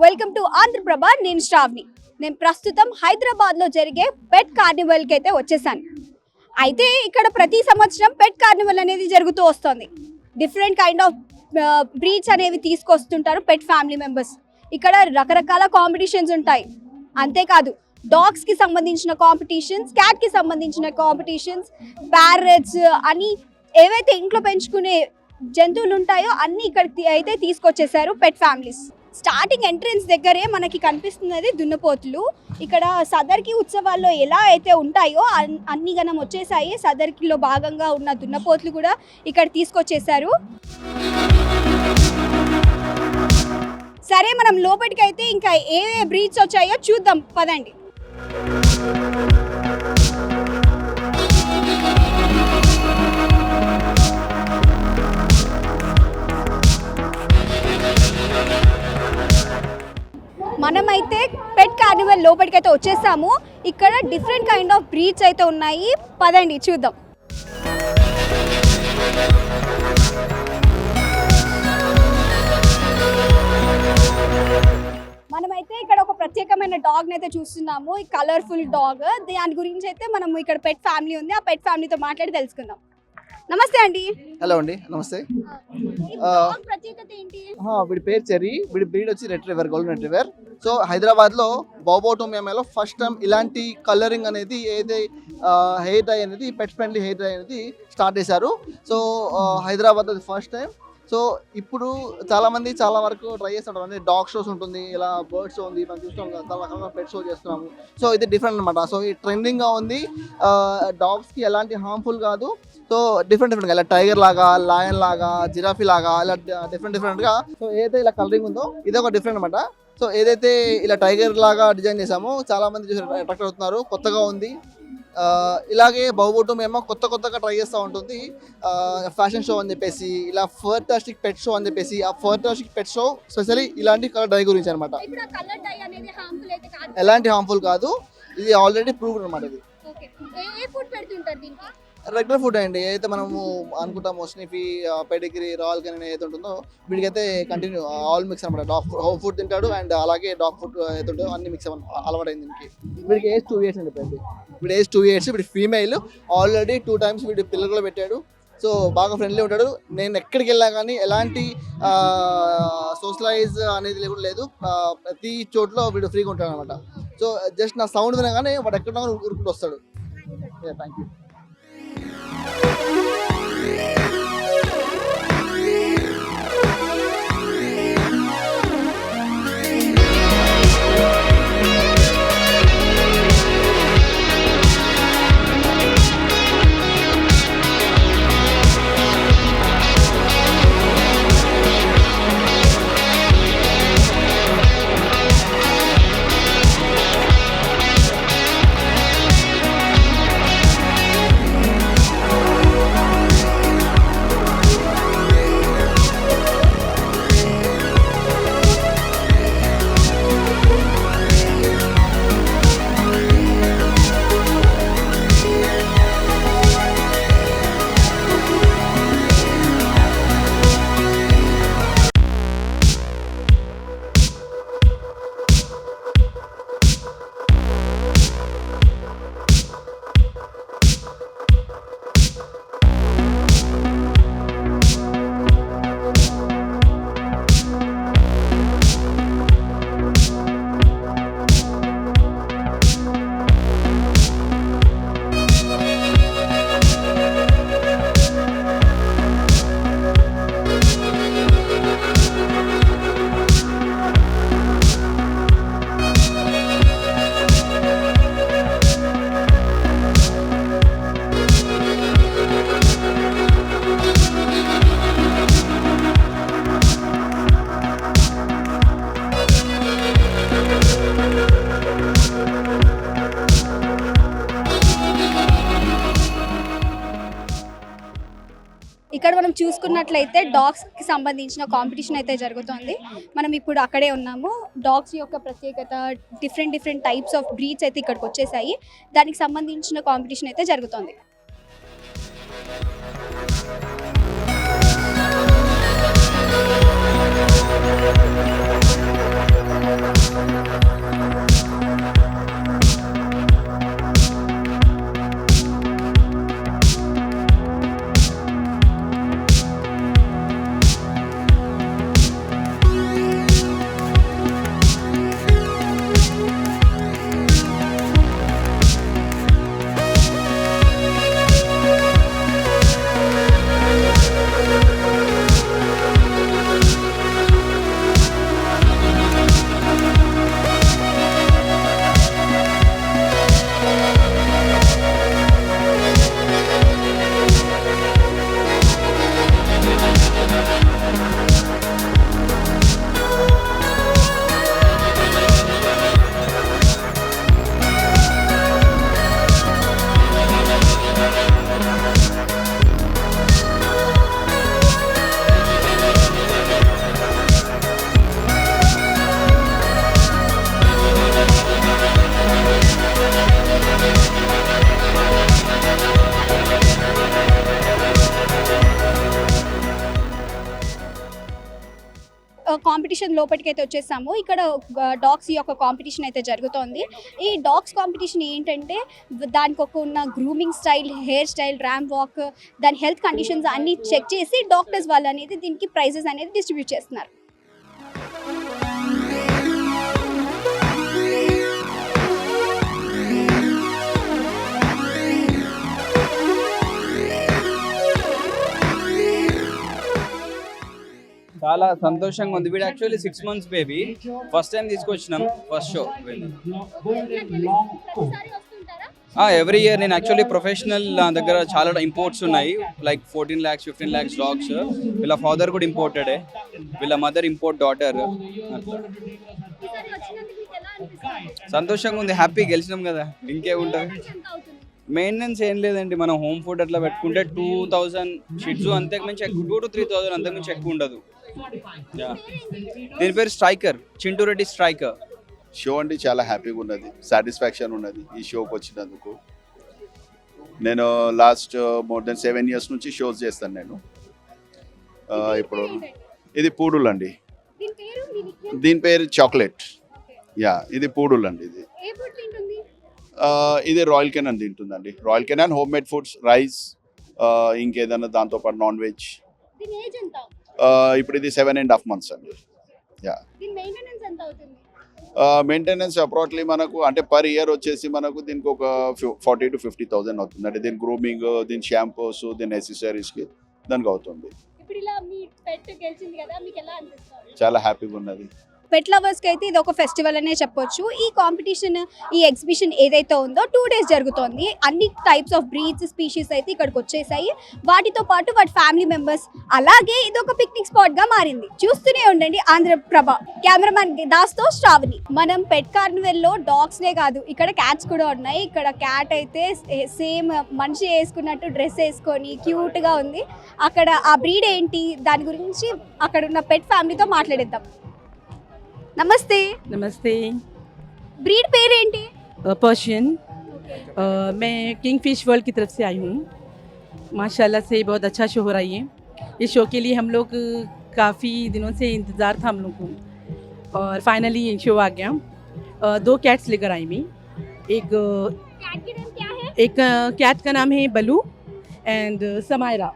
Welcome to Andhraprabha. నేను శ్రావణి. నేను ప్రస్తుతం హైదరాబాద్లో జరిగే పెట్ కార్నివల్కి అయితే వచ్చేసాను. అయితే ఇక్కడ ప్రతి సంవత్సరం పెట్ కార్నివల్ అనేది జరుగుతూ వస్తుంది. డిఫరెంట్ కైండ్ ఆఫ్ బ్రీడ్స్ అనేవి తీసుకొస్తుంటారు పెట్ ఫ్యామిలీ మెంబర్స్. ఇక్కడ రకరకాల కాంపిటీషన్స్ ఉంటాయి. అంతేకాదు డాగ్స్కి సంబంధించిన కాంపిటీషన్స్, క్యాట్కి సంబంధించిన కాంపిటీషన్స్, ప్యారెట్స్ అని ఏవైతే ఇంట్లో పెంచుకునే జంతువులు ఉంటాయో అన్నీ ఇక్కడికి అయితే తీసుకొచ్చేసారు పెట్ ఫ్యామిలీస్. స్టార్టింగ్ ఎంట్రన్స్ దగ్గరే మనకి కనిపిస్తున్నది దున్నపోతులు. ఇక్కడ సదర్కి ఉత్సవాల్లో ఎలా అయితే ఉంటాయో అన్ని గణం వచ్చేసాయి. సదర్కిలో భాగంగా ఉన్న దున్నపోతులు కూడా ఇక్కడ తీసుకొచ్చేసారు. సరే, మనం లోపలికి అయితే ఇంకా ఏ బ్రీడ్స్ వచ్చాయో చూద్దాం పదండి. మనమైతే పెట్ కార్నివల్ లోపలికి అయితే వచ్చేసాము. ఇక్కడ డిఫరెంట్ కైండ్ ఆఫ్ బ్రీడ్స్ అయితే ఉన్నాయి. పదండి చూద్దాం. మనమైతే ఇక్కడ ఒక ప్రత్యేకమైన డాగ్ని అయితే చూస్తున్నాము. ఈ కలర్ఫుల్ డాగ్. దాని గురించి అయితే మనం ఇక్కడ పెట్ ఫ్యామిలీ ఉంది, ఆ పెట్ ఫ్యామిలీతో మాట్లాడి తెలుసుకుందాం. నమస్తే అండి. హలో అండి, నమస్తే. ప్రత్యేకత ఏంటి? వీడి పేరు చెర్రీ. వీడి బ్రీడ్ వచ్చి రెట్రీవర్, గోల్డెన్ రెట్రీవర్. సో హైదరాబాద్లో బాబోటోమియాలో ఫస్ట్ టైం ఇలాంటి కలరింగ్ అనేది ఏదైతే హెయిర్ డై అనేది పెట్ ఫ్రెండ్లీ హెయిర్ డై అనేది స్టార్ట్ చేశారు. సో హైదరాబాద్ అది ఫస్ట్ టైం. సో ఇప్పుడు చాలా వరకు ట్రై చేస్తుంటారు. అంటే డాగ్ షోస్ ఉంటుంది, ఇలా బర్డ్ షో ఉంది, మనం చూస్తాం చాలా రకాల పెట్ షో చేస్తున్నాము. సో ఇది డిఫరెంట్ అనమాట. సో ఈ ట్రెండింగ్గా ఉంది. డాగ్స్కి ఎలాంటి హార్మ్ఫుల్ కాదు. సో డిఫరెంట్గా ఇలా టైగర్ లాగా, లయన్ లాగా, జిరాఫీ లాగా ఇలా డిఫరెంట్గా. సో ఏదైతే ఇలా కలరింగ్ ఉందో ఇది ఒక డిఫరెంట్ అనమాట. సో ఏదైతే ఇలా టైగర్ లాగా డిజైన్ చేసామో చాలా మంది చూసి అట్రాక్ట్ అవుతున్నారు. కొత్తగా ఉంది. ఇలాగే బాబోటోమియా కొత్తగా ట్రై చేస్తూ ఉంటుంది. ఫ్యాషన్ షో అని చెప్పేసి, ఇలా ఫర్టాస్టిక్ పెట్ షో అని చెప్పేసి, ఆ ఫర్టాస్టిక్ పెట్ షో స్పెషల్లీ ఇలాంటి కలర్ డై గురించి అనమాట. ఎలాంటి హార్మ్ఫుల్ కాదు. ఇది ఆల్రెడీ ప్రూవ్డ్ అనమాట. ఇది రెగ్యులర్ ఫుడ్ అండి. ఏదైతే మనము అనుకుంటామో స్నిఫీ, పెడిగ్రీ, రాయల్ కెనన్ ఏదైతే ఉంటుందో వీడికైతే కంటిన్యూ ఆల్ మిక్స్ అనమాట. హోమ్ ఫుడ్ తింటాడు అండ్ అలాగే డాగ్ ఫుడ్ ఏదైతే ఉంటుందో అన్ని మిక్స్ అలవాటైంది దీనికి. వీడికి ఏజ్ 2 years అని చెప్పండి. వీడి ఏజ్ 2 years. వీడి ఫీమేల్. ఆల్రెడీ 2 times వీడి పిల్లలు కూడా పెట్టాడు. సో బాగా ఫ్రెండ్లీ ఉంటాడు. నేను ఎక్కడికి వెళ్ళా కానీ ఎలాంటి సోషలైజ్ అనేది కూడా లేదు. ప్రతి చోట్ల వీడు ఫ్రీగా ఉంటాడు అనమాట. సో జస్ట్ నా సౌండ్ వినగానే వాడు ఎక్కడ ఉరుకుంటూ వస్తాడు. Thank you. ఇక్కడ మనం చూసుకున్నట్లయితే డాగ్స్కి సంబంధించిన కాంపిటీషన్ అయితే జరుగుతుంది. మనం ఇప్పుడు అక్కడే ఉన్నాము. డాగ్స్ యొక్క ప్రత్యేకత, డిఫరెంట్ టైప్స్ ఆఫ్ బ్రీడ్స్ అయితే ఇక్కడికి వచ్చేసాయి. దానికి సంబంధించిన కాంపిటీషన్ అయితే జరుగుతుంది. కాంపిటీషన్ లోపలికి అయితే వచ్చేసాము. ఇక్కడ డాగ్స్ యొక్క కాంపిటీషన్ అయితే జరుగుతోంది. ఈ డాగ్స్ కాంపిటీషన్ ఏంటంటే దానికి ఒక ఉన్న grooming style, hair style, ramp walk, దాని హెల్త్ కండిషన్స్ అన్నీ చెక్ చేసి డాక్టర్స్ వాళ్ళు అనేది దీనికి ప్రైజెస్ అనేది డిస్ట్రిబ్యూట్ చేస్తున్నారు. చాలా సంతోషంగా ఉంది. వీడు యాక్చువల్లీ 6 months బేబీ. ఫస్ట్ టైం తీసుకొచ్చినాం, ఫస్ట్ షో. ఎవ్రీ ఇయర్ నేను యాక్చువల్లీ ప్రొఫెషనల్ దగ్గర చాలా ఇంపోర్ట్స్ ఉన్నాయి, లైక్ 14 lakhs 15 lakhs డాగ్స్. వీళ్ళ ఫాదర్ కూడా ఇంపోర్టెడే, వీళ్ళ మదర్ ఇంపోర్ట్ డాటర్. సంతోషంగా ఉంది, హ్యాపీ గెలిచినాం కదా, ఇంకే ఉంటుంది. మెయింటెనెన్స్ ఏం లేదండి, మనం హోమ్ ఫుడ్ అట్లా పెట్టుకుంటే 2000 షిట్స్, అంతకు మించి 2 to 3,000 అంతకు మించి ఎక్కువ ఉండదు. దీని పేరు striker, Chintu Reddy striker. Show అంటే చాలా హ్యాపీగా ఉన్నది, సాటిస్ఫాక్షన్ ఉన్నది ఈ షోకి వచ్చినందుకు. నేను లాస్ట్ మోర్ దెన్ 7 years నుంచి షోస్ చేస్తాను నేను. ఇప్పుడు ఇది పూడుల్ అండి, దీని పేరు చాక్లెట్. యా, ఇది పూడుల్ అండి. ఇది రాయల్ కెనాన్ తింటుందండి. Royal Canin home made foods, rice, ఇంకేదన్నా దాంతోపాటు నాన్ వెజ్. ఇప్పుడు ఇది 7.5 months అండి. యా, మెయింటెనెన్స్ అప్రాక్ట్లీ మనకు అంటే పర్ ఇయర్ వచ్చేసి మనకు దీనికి ఒక 40,000 to 50,000 అవుతుంది. అంటే దీని గ్రూమింగ్, దీని షాంపూస్, దీని యాక్సెసరీస్కి దానికి అవుతుంది. చాలా హ్యాపీగా ఉన్నది. పెట్ లవర్స్కి అయితే ఇది ఒక ఫెస్టివల్ అనే చెప్పొచ్చు. ఈ కాంపిటీషన్, ఈ ఎగ్జిబిషన్ ఏదైతే ఉందో 2 days జరుగుతోంది. అన్ని టైప్స్ ఆఫ్ బ్రీడ్స్, స్పీషీస్ అయితే ఇక్కడికి వచ్చేసాయి. వాటితో పాటు వాటి ఫ్యామిలీ మెంబర్స్, అలాగే ఇది ఒక పిక్నిక్ స్పాట్గా మారింది. చూస్తూనే ఉండండి ఆంధ్రప్రభ. కెమెరామ్యాన్ దాస్తో శ్రావణి. మనం పెట్ కార్నివెల్లో డాగ్స్నే కాదు, ఇక్కడ క్యాట్స్ కూడా ఉన్నాయి. ఇక్కడ క్యాట్ అయితే సేమ్ మనిషి వేసుకున్నట్టు డ్రెస్ వేసుకొని క్యూట్గా ఉంది. అక్కడ ఆ బ్రీడ్ ఏంటి, దాని గురించి అక్కడ ఉన్న పెట్ ఫ్యామిలీతో మాట్లాడేద్దాం. नमस्ते. नमस्ते. ब्रीड पेर ఏంటి? पर्शियन. मैं किंगफिश वर्ल्ड की तरफ से आई हूँ. माशाल्लाह से बहुत अच्छा शो हो रहा है. इस शो के लिए हम लोग काफ़ी दिनों से इंतज़ार था हम लोग को, और फाइनली ये शो आ गया. 2 कैट्स लेकर आई मैं. एक कैट का नाम क्या है? एक कैट का नाम है बलू एंड समायरा.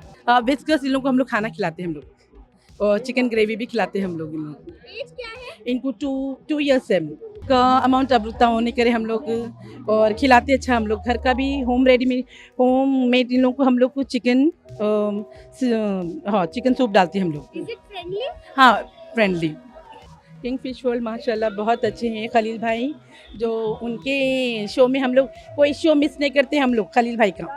विस्कस इन लोग को हम लोग खाना खिलाते हैं हम लोग, और चिकन ग्रेवी भी खिलाते हैं हम लोग. इन लोग एज क्या है? इनको 2 years है का अमाउंट अब उतना होने करे हम लोग, और खिलाते अच्छा हम लोग. घर का भी होम मेड इन लोग को हम लोग को चिकन सूप डालते हैं हम लोग. Is it friendly? हाँ, फ्रेंडली. किंगफिश वर्ल्ड माशाल्लाह बहुत अच्छे हैं खलील भाई. जो उनके शो में हम लोग कोई शो मिस नहीं करते हम लोग खलील भाई का.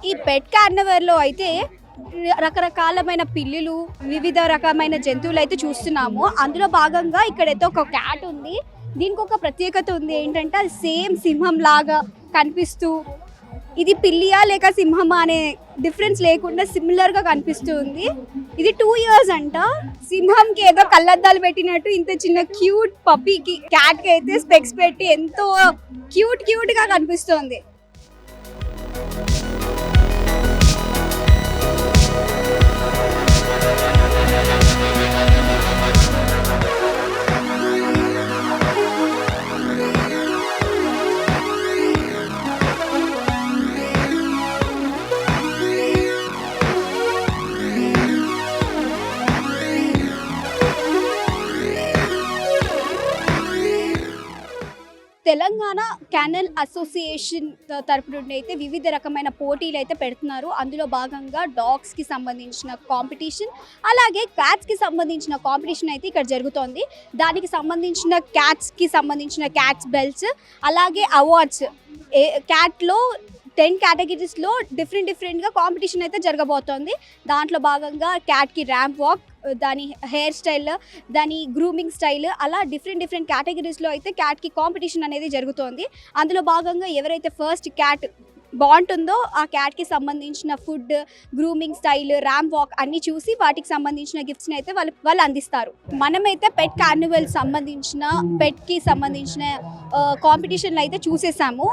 ఈ పెట్ కార్నివల్లో అయితే రకరకాలమైన పిల్లులు, వివిధ రకమైన జంతువులు అయితే చూస్తున్నాము. అందులో భాగంగా ఇక్కడైతే ఒక క్యాట్ ఉంది. దీనికి ఒక ప్రత్యేకత ఉంది, ఏంటంటే అది సేమ్ సింహం లాగా కనిపిస్తూ, ఇది పిల్లియా లేక సింహమా అనే డిఫరెన్స్ లేకుండా సిమిలర్గా కనిపిస్తూ ఉంది. ఇది 2 years అంట. సింహంకి ఏదో కళ్ళద్దాలు పెట్టినట్టు ఇంత చిన్న క్యూట్ పప్పీకి, క్యాట్కి అయితే స్పెక్స్ పెట్టి ఎంతో క్యూట్గా కనిపిస్తోంది. తెలంగాణ కెనల్ అసోసియేషన్ తరపు నుండి అయితే వివిధ రకమైన పోటీలు అయితే పెడుతున్నారు. అందులో భాగంగా డాగ్స్కి సంబంధించిన కాంపిటీషన్, అలాగే క్యాట్స్కి సంబంధించిన కాంపిటీషన్ అయితే ఇక్కడ జరుగుతోంది. దానికి సంబంధించిన క్యాట్స్ బెల్ట్స్, అలాగే అవార్డ్స్, క్యాట్లో 10 కేటగిరీస్లో డిఫరెంట్గా కాంపిటీషన్ అయితే జరగబోతోంది. దాంట్లో భాగంగా క్యాట్కి ర్యాంప్ వాక్, దాని హెయిర్ స్టైల్, దాని గ్రూమింగ్ స్టైల్, అలా డిఫరెంట్ కేటగిరీస్లో అయితే క్యాట్కి కాంపిటీషన్ అనేది జరుగుతోంది. అందులో భాగంగా ఎవరైతే ఫస్ట్ క్యాట్ బాగుంటుందో ఆ క్యాట్కి సంబంధించిన food, grooming style, ramp walk అన్నీ చూసి వాటికి సంబంధించిన గిఫ్ట్స్ని అయితే వాళ్ళు అందిస్తారు. మనమైతే పెట్ కార్నివల్ సంబంధించిన పెట్కి సంబంధించిన కాంపిటీషన్లు అయితే చూసేసాము.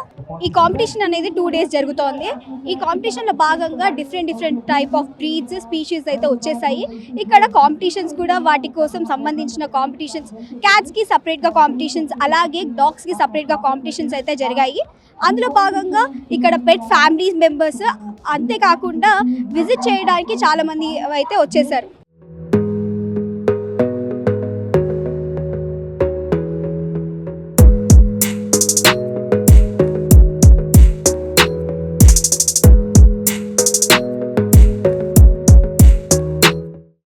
ఈ కాంపిటీషన్ అనేది 2 days జరుగుతోంది. ఈ కాంపిటీషన్లో భాగంగా different type of breeds, species అయితే వచ్చేసాయి. ఇక్కడ కాంపిటీషన్స్ కూడా వాటి కోసం సంబంధించిన కాంపిటీషన్స్, క్యాట్స్కి సపరేట్గా కాంపిటీషన్స్, అలాగే డాగ్స్కి సపరేట్గా కాంపిటీషన్స్ అయితే జరిగాయి. అందులో భాగంగా ఇక్కడ పెట్ ఫ్యామిలీ మెంబర్స్, అంతేకాకుండా విజిట్ చేయడానికి చాలామంది అయితే వచ్చేసారు.